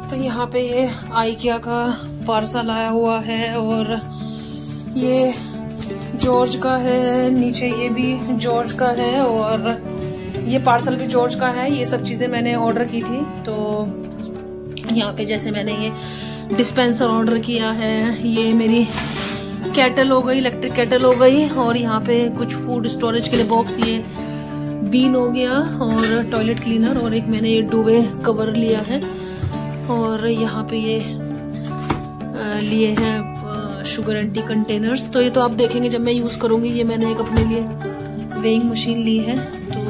तो यहाँ पे ये आइकिया का पार्सल आया हुआ है और ये जॉर्ज का है, नीचे ये भी जॉर्ज का है और ये पार्सल भी जॉर्ज का है। ये सब चीज़ें मैंने ऑर्डर की थी। तो यहाँ पे जैसे मैंने ये डिस्पेंसर ऑर्डर किया है, ये मेरी केटल हो गई, इलेक्ट्रिक केटल हो गई, और यहाँ पे कुछ फूड स्टोरेज के लिए बॉक्स, ये बीन हो गया और टॉयलेट क्लीनर, और एक मैंने ये डुवे कवर लिया है, और यहाँ पे ये लिए हैं शुगर एंटी कंटेनर्स। तो ये तो आप देखेंगे जब मैं यूज करूंगी। ये मैंने एक अपने लिए वेइंग मशीन ली है। तो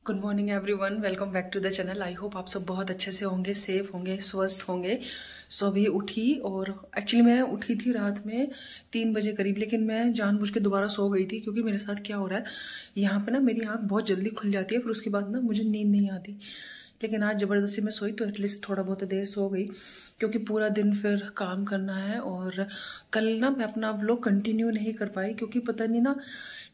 good morning everyone, welcome back to the channel. I hope आप सब बहुत अच्छे से होंगे, सेफ होंगे, स्वस्थ होंगे। सो अभी उठी, और एक्चुअली मैं उठी थी रात में 3 बजे करीब, लेकिन मैं जानबूझ के दोबारा सो गई थी क्योंकि मेरे साथ क्या हो रहा है, यहाँ पे ना मेरी आँख बहुत जल्दी खुल जाती है, फिर उसके बाद ना मुझे नींद नहीं आती। लेकिन आज ज़बरदस्ती मैं सोई तो एटलीस्ट थोड़ा बहुत देर सो गई, क्योंकि पूरा दिन फिर काम करना है। और कल ना मैं अपना व्लॉग कंटिन्यू नहीं कर पाई क्योंकि पता नहीं ना,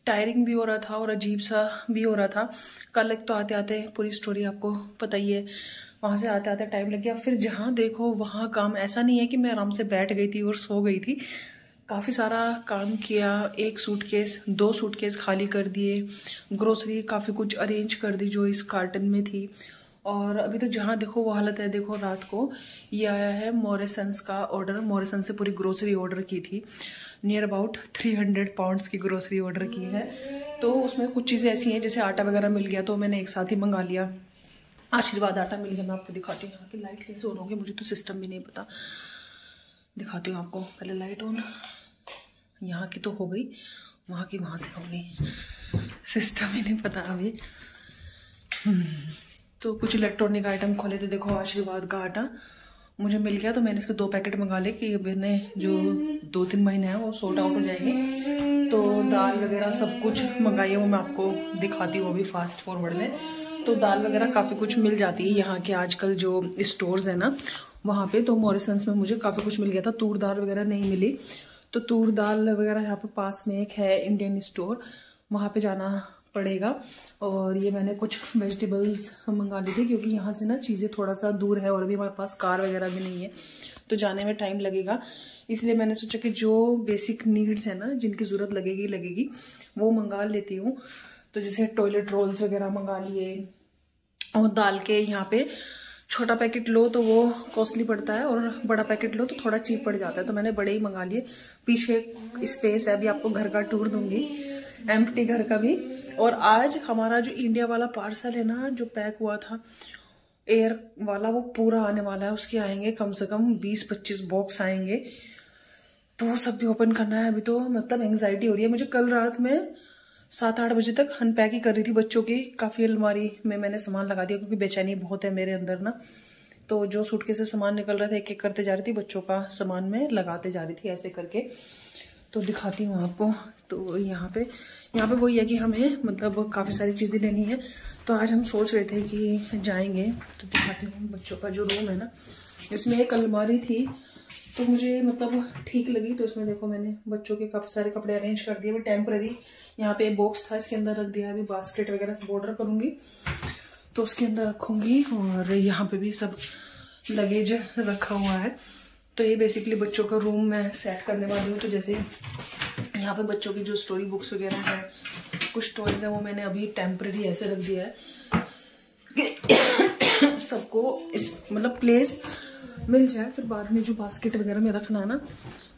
टायरिंग भी हो रहा था और अजीब सा भी हो रहा था। कल एक तो आते आते पूरी स्टोरी आपको पता ही है, वहाँ से आते आते टाइम लग गया। फिर जहाँ देखो वहाँ काम, ऐसा नहीं है कि मैं आराम से बैठ गई थी और सो गई थी। काफ़ी सारा काम किया, 1 सूटकेस 2 सूटकेस खाली कर दिए, ग्रोसरी काफ़ी कुछ अरेंज कर दी जो इस कार्टन में थी। और अभी तो जहाँ देखो वो हालत है। देखो रात को ये आया है मॉरिसन्स का ऑर्डर, मॉरिसन से पूरी ग्रोसरी ऑर्डर की थी, नियर अबाउट 300 पाउंड्स की ग्रोसरी ऑर्डर की है। तो उसमें कुछ चीज़ें ऐसी हैं, जैसे आटा वगैरह मिल गया तो मैंने एक साथ ही मंगा लिया। आशीर्वाद आटा मिल गया। मैं आपको दिखाती हूँ यहाँ की लाइट कैसे ऑन होगी, मुझे तो सिस्टम भी नहीं पता। दिखाती हूँ आपको, पहले लाइट ऑन, यहाँ की तो हो गई, वहाँ की वहाँ से हो गई, सिस्टम ही नहीं पता अभी। तो कुछ इलेक्ट्रॉनिक आइटम खोले तो देखो आशीर्वाद का आटा मुझे मिल गया, तो मैंने इसके 2 पैकेट मंगा ले कि मैंने जो 2-3 महीने हैं वो सॉर्ट आउट हो जाएंगे। तो दाल वगैरह सब कुछ मंगाई है, वो मैं आपको दिखाती हूँ अभी फास्ट फॉरवर्ड में। तो दाल वगैरह काफ़ी कुछ मिल जाती है यहाँ के आजकल जो स्टोर्स है ना वहाँ पे। तो मॉरिसन्स में मुझे काफ़ी कुछ मिल गया था, तूर दाल वगैरह नहीं मिली। तो तूर दाल वगैरह यहाँ पे पास में एक है इंडियन स्टोर, वहाँ पे जाना पड़ेगा। और ये मैंने कुछ वेजिटेबल्स मंगा ली थी क्योंकि यहाँ से ना चीज़ें थोड़ा सा दूर है और अभी हमारे पास कार वगैरह भी नहीं है, तो जाने में टाइम लगेगा। इसलिए मैंने सोचा कि जो बेसिक नीड्स है ना, जिनकी ज़रूरत लगेगी वो मंगा लेती हूँ। तो जैसे टॉयलेट रोल्स वगैरह मंगा लिए, और दाल के यहाँ पे छोटा पैकेट लो तो वो कॉस्टली पड़ता है और बड़ा पैकेट लो तो थोड़ा चीप पड़ जाता है, तो मैंने बड़े ही मंगा लिए। पीछे स्पेस है, अभी आपको घर का टूर दूंगी, एम्प्टी घर का भी। और आज हमारा जो इंडिया वाला पार्सल है ना, जो पैक हुआ था एयर वाला, वो पूरा आने वाला है। उसके आएंगे कम से कम 20-25 बॉक्स आएंगे, तो वो सब भी ओपन करना है। अभी तो मतलब एंग्जाइटी हो रही है मुझे। कल रात में 7-8 बजे तक अनपैक ही कर रही थी बच्चों की, काफ़ी अलमारी में मैंने सामान लगा दिया क्योंकि बेचैनी बहुत है मेरे अंदर ना। तो जो सूटकेस से सामान निकल रहा था एक एक करते जा रही थी, बच्चों का सामान में लगाते जा रही थी ऐसे करके। तो दिखाती हूँ आपको। तो यहाँ पे वही है कि हमें मतलब काफ़ी सारी चीज़ें लेनी है। तो आज हम सोच रहे थे कि जाएंगे। तो दिखाती हूँ बच्चों का जो रूम है ना, इसमें एक अलमारी थी तो मुझे मतलब ठीक लगी। तो इसमें देखो मैंने बच्चों के काफ़ी सारे कपड़े अरेंज कर दिए। वो टेम्पररी यहाँ पे बॉक्स था, इसके अंदर रख दिया। अभी बास्केट वगैरह सब ऑर्डर करूँगी तो उसके अंदर रखूँगी। और यहाँ पे भी सब लगेज रखा हुआ है। तो ये बेसिकली बच्चों का रूम मैं सेट करने वाली हूँ। तो जैसे यहाँ पे बच्चों की जो स्टोरी बुक्स वगैरह है, कुछ टॉयज है, वो मैंने अभी टेम्पररी ऐसे रख दिया है सबको इस मतलब प्लेस मिल जाए। फिर बाद में जो बास्केट वगैरह में रखना है ना,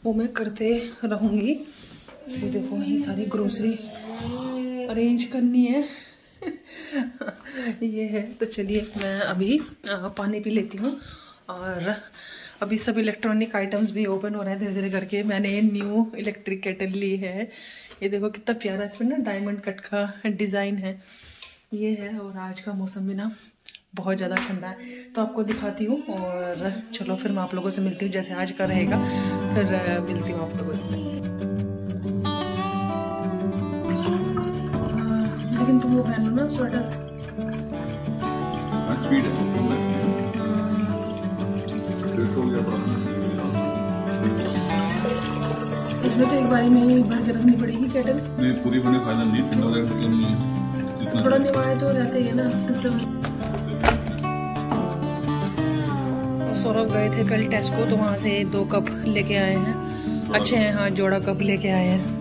वो मैं करते रहूँगी। तो देखो ये सारी ग्रोसरी अरेंज करनी है ये है। तो चलिए मैं अभी पानी पी लेती हूँ। और अभी सब इलेक्ट्रॉनिक आइटम्स भी ओपन हो रहे हैं धीरे धीरे करके। मैंने न्यू इलेक्ट्रिक केटल ली है, ये देखो कितना प्यारा, इसमें ना डायमंड कट का डिज़ाइन है ये है। और आज का मौसम भी ना बहुत ज़्यादा ठंडा है, तो आपको दिखाती हूँ। और चलो फिर मैं आप लोगों से मिलती हूँ, जैसे आज का रहेगा फिर मिलती हूँ आप लोगों से। तुम वो पहन लो ना स्वेटर। स्पीड इसमें तो एक बारी में ही भर के रखनी पड़ेगी केटल। नहीं पूरी बने फायदा नहीं, ठंडा हो जाएगा मतलब नहीं। थोड़ा निवाए तो रहते ही है ना टुकड़े। सौरभ गए थे कल टेस्को, तो वहाँ से 2 कप लेके आए हैं। अच्छे हैं, हाँ जोड़ा कप लेके आए हैं।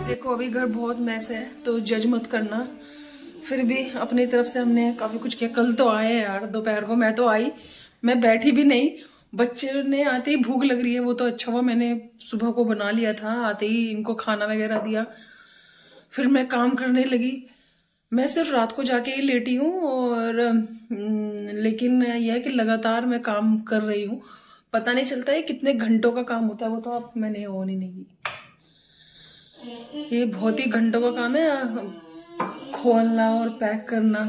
देखो अभी घर बहुत मैस है तो जज मत करना, फिर भी अपनी तरफ से हमने काफी कुछ किया। कल तो आए यार दोपहर को, मैं तो आई, मैं बैठी भी नहीं, बच्चे ने आते ही भूख लग रही है, वो तो अच्छा हुआ मैंने सुबह को बना लिया था, आते ही इनको खाना वगैरह दिया, फिर मैं काम करने लगी। मैं सिर्फ रात को जाके ही लेटी हूँ, और लेकिन यह है कि लगातार मैं काम कर रही हूँ, पता नहीं चलता है कितने घंटों का काम होता है, वो तो अब मैंने ऑन ही नहीं की। ये बहुत ही घंटों का काम है, खोलना और पैक करना।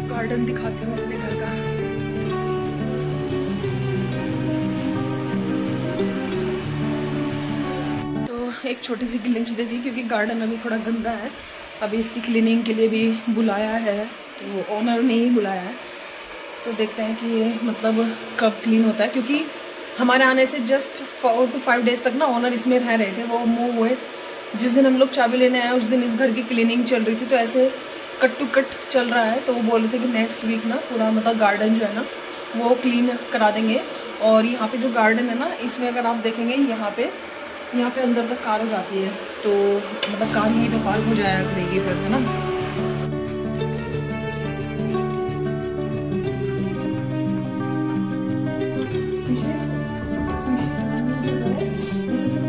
गार्डन दिखाती हूँ अपने घर का। तो एक छोटी सी ग्लिम्स दे दी क्योंकि गार्डन अभी थोड़ा गंदा है। अभी इसकी क्लीनिंग के लिए भी बुलाया है, तो ओनर ने ही बुलाया है, तो देखते हैं कि ये मतलब कब क्लीन होता है, क्योंकि हमारे आने से जस्ट 4 to 5 डेज तक ना ओनर इसमें रह रहे थे, वो मूव हुए। जिस दिन हम लोग चाबी लेने आए उस दिन इस घर की क्लीनिंग चल रही थी, तो ऐसे कट टू कट चल रहा है। तो वो बोल रहे थे कि नेक्स्ट वीक ना पूरा मतलब गार्डन जो है ना वो क्लीन करा देंगे। और यहाँ पे जो गार्डन है ना, इसमें अगर आप देखेंगे यहाँ पे अंदर तक कार हो जाती है, तो मतलब कार यहीं पे पार्क हो जाया करेगी फिर, है ना।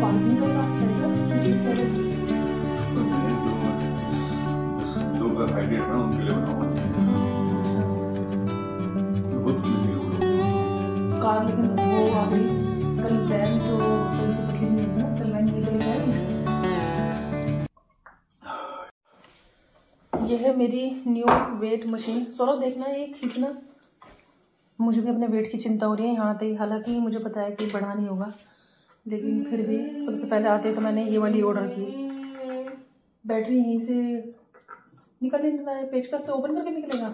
पार्किंग का रास्ता है ना पीछे साइड से, जो घर हाइटेड है ना उनके लिए बना हुआ है। बहुत कार, लेकिन वो आ गई कल वैन, तो पतली नहीं है ना, कल वैन की तरह है। ये है मेरी न्यू वेट मशीन। सौरभ देखना, ये खींचना, मुझे भी अपने वेट की चिंता हो रही है यहाँ पे। हालांकि मुझे पता है कि बढ़ा नहीं होगा, लेकिन फिर भी सबसे पहले आते तो मैंने ये वाली ऑर्डर की। बैटरी यहीं से निकल नहीं रहा है, पेचकस से ओपन करके निकलेगा।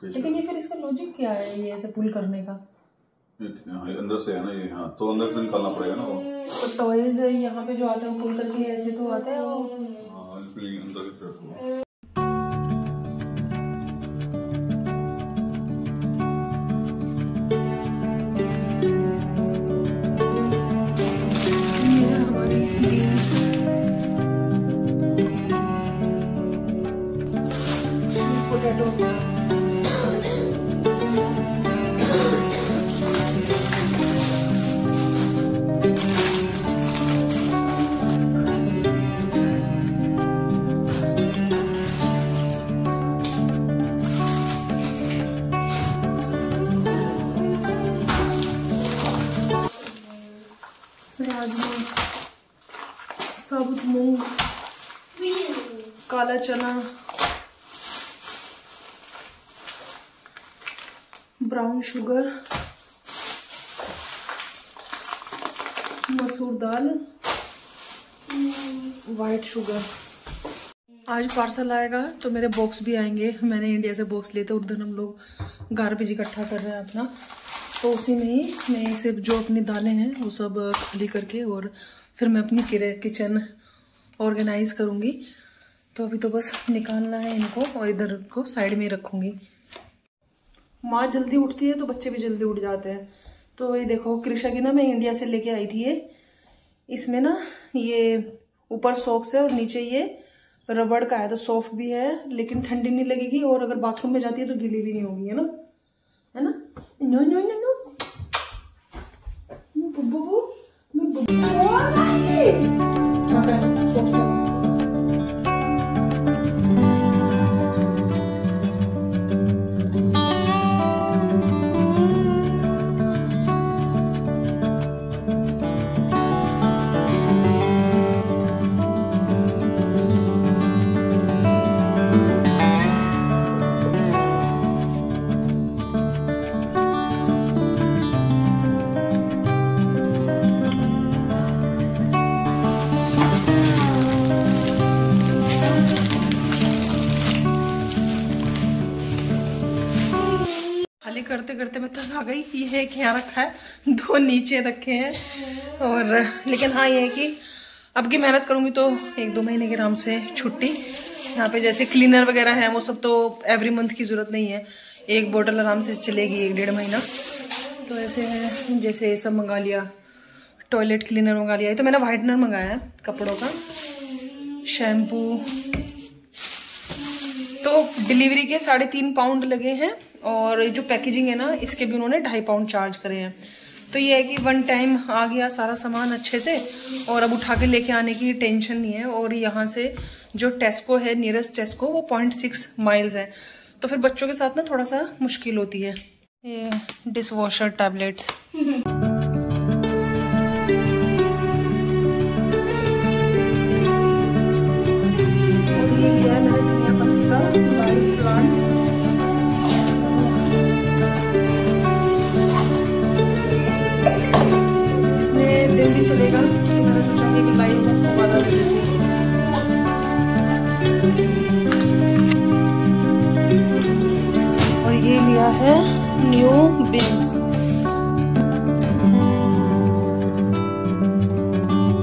लेकिन ये फिर इसका लॉजिक क्या है, ये ऐसे पुल करने का? अंदर से है ना ये, हाँ तो अंदर से निकालना पड़ेगा ना वो। तो टॉयज यहाँ पे जो आते हैं पुल करके ऐसे तो आते हैं वो। अंदर से साबुत मूंग, काला चना, ब्राउन शुगर, मसूर दाल, वाइट शुगर। आज पार्सल आएगा तो मेरे बॉक्स भी आएंगे। मैंने इंडिया से बॉक्स लिए थे, उधर हम लोग गार्बेज इकट्ठा कर रहे हैं अपना, तो उसी में ही मैं सिर्फ जो अपनी दालें हैं वो सब खाली करके और फिर मैं अपनी किचन ऑर्गेनाइज करूँगी। तो अभी तो बस निकालना है इनको और इधर को साइड में रखूँगी। माँ जल्दी उठती है तो बच्चे भी जल्दी उठ जाते हैं। तो ये देखो कृषा की ना मैं इंडिया से लेके आई थी ये, इसमें ना ये ऊपर सॉक्स है और नीचे ये रबड़ का है, तो सॉफ्ट भी है लेकिन ठंडी नहीं लगेगी, और अगर बाथरूम में जाती है तो गीली भी नहीं होगी, है ना, है ना। नो नो नो नो बुब्बू खाली करते करते मैं थक आ गई। ये एक यहाँ रखा है, 2 नीचे रखे हैं। और लेकिन हाँ ये है कि अब की मेहनत करूंगी तो 1-2 महीने के आराम से छुट्टी। यहाँ पे जैसे क्लीनर वगैरह है वो सब तो एवरी मंथ की जरूरत नहीं है, 1 बोतल आराम से चलेगी 1-1.5 महीना। तो ऐसे है, जैसे ये सब मंगा लिया, टॉयलेट क्लीनर मंगा लिया। तो मैंने वाइटनर मंगाया है कपड़ों का, शैम्पू। तो डिलीवरी के 3.5 पाउंड लगे हैं और जो पैकेजिंग है ना इसके भी उन्होंने 2.5 पाउंड चार्ज करे हैं। तो ये है कि 1 टाइम आ गया सारा सामान अच्छे से, और अब उठा के लेके आने की टेंशन नहीं है। और यहाँ से जो टेस्को है, नियरेस्ट टेस्को, वो 0.6 माइल्स है। तो फिर बच्चों के साथ ना थोड़ा सा मुश्किल होती है। ये डिश वॉशर टैबलेट्स। चलेगा तो मैंने सोचा कि लाइव वाला ले लेती हूँ। और ये लिया है न्यू बिन।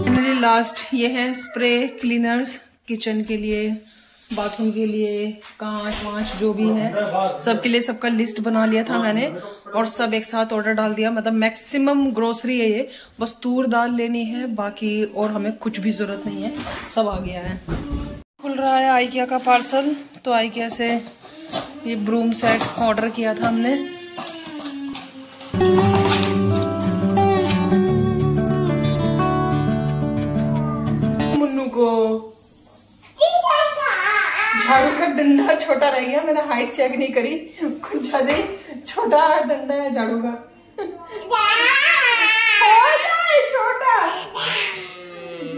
फाइनली लास्ट ये है स्प्रे क्लीनर्स, किचन के लिए, बाथरूम के लिए, कांच वांच जो भी है सबके लिए। सबका लिस्ट बना लिया था मैंने और सब एक साथ ऑर्डर डाल दिया। मतलब मैक्सिमम ग्रोसरी है ये, बस तूर दाल लेनी है, बाकी और हमें कुछ भी जरूरत नहीं है, सब आ गया है। खुल रहा है आइकिया का पार्सल। तो आइकिया से ये ब्रूम सेट ऑर्डर किया था हमने। मुन्नू को झाड़ू का डंडा छोटा रह गया, मैंने हाइट चेक नहीं करी, कुछ ज्यादा छोटा डंडा है झाड़ू का। छोटा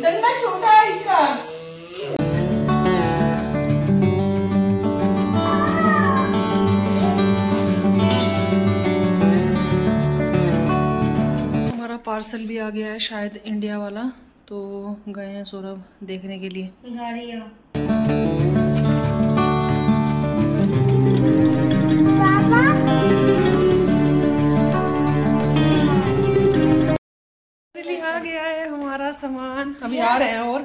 डंडा छोटा है इसका। हमारा पार्सल भी आ गया है, शायद इंडिया वाला। तो गए हैं सौरभ देखने के लिए। आ गया है हमारा सामान, अभी आ रहे हैं और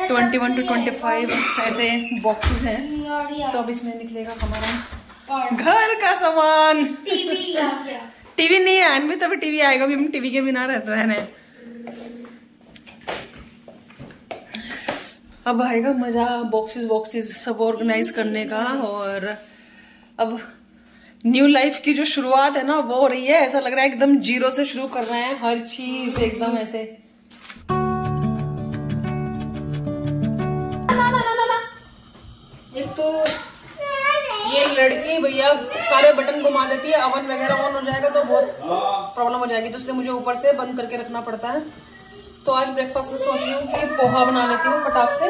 21 to 25 ऐसे बॉक्सेस हैं। तो अब इसमें निकलेगा हमारा घर का सामान। टीवी नहीं है अभी, तभी टीवी आएगा, अभी हम टीवी के बिना रह रहे हैं। अब आएगा मजा बॉक्सेस सब ऑर्गेनाइज करने का। और अब न्यू लाइफ की जो शुरुआत है ना वो हो रही है। ऐसा लग रहा है एकदम 0 से शुरू कर रहे हैं हर चीज एकदम ऐसे। एक तो ये लड़की भैया सारे बटन घुमा देती है, अवन वगैरह ऑन हो जाएगा तो बहुत प्रॉब्लम हो जाएगी, तो इसलिए मुझे ऊपर से बंद करके रखना पड़ता है। तो आज ब्रेकफास्ट में सोच रही हूँ कि पोहा बना लेती हूँ फटाक से।